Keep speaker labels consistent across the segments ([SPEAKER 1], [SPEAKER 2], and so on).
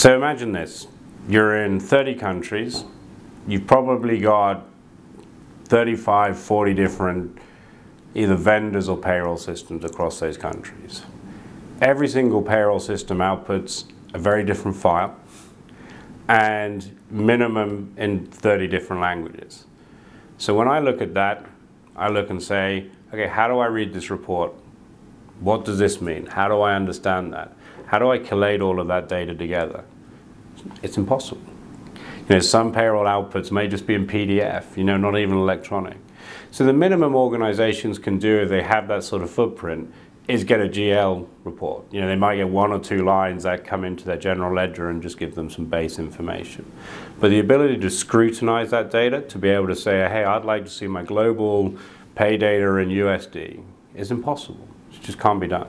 [SPEAKER 1] So imagine this, you're in 30 countries, you've probably got 35, 40 different either vendors or payroll systems across those countries. Every single payroll system outputs a very different file and minimum in 30 different languages. So when I look at that, I look and say, okay, how do I read this report? What does this mean? How do I understand that? How do I collate all of that data together? It's impossible. You know, some payroll outputs may just be in PDF, you know, not even electronic. So the minimum organizations can do if they have that sort of footprint is get a GL report. You know, they might get 1 or 2 lines that come into their general ledger and just give them some base information. But the ability to scrutinize that data, to be able to say, hey, I'd like to see my global pay data in USD, is impossible. It just can't be done.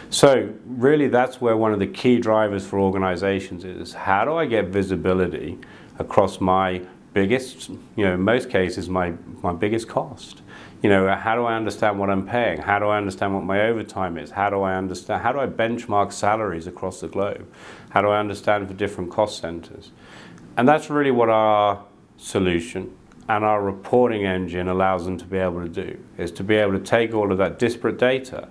[SPEAKER 1] So really that's where one of the key drivers for organizations is, how do I get visibility across my biggest, you know, in most cases, my biggest cost? You know, how do I understand what I'm paying? How do I understand what my overtime is? How do I benchmark salaries across the globe? How do I understand for different cost centers? And that's really what our solution and our reporting engine allows them to be able to do, is to be able to take all of that disparate data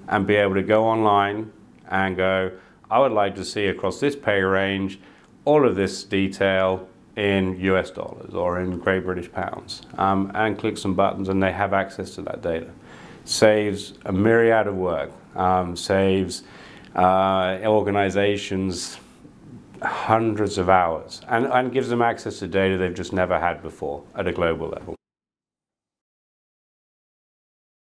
[SPEAKER 1] and be able to go online and go, I would like to see across this pay range all of this detail in US dollars or in Great British pounds, and click some buttons and they have access to that data. Saves a myriad of work, saves organizations hundreds of hours, and gives them access to data they've just never had before at a global level.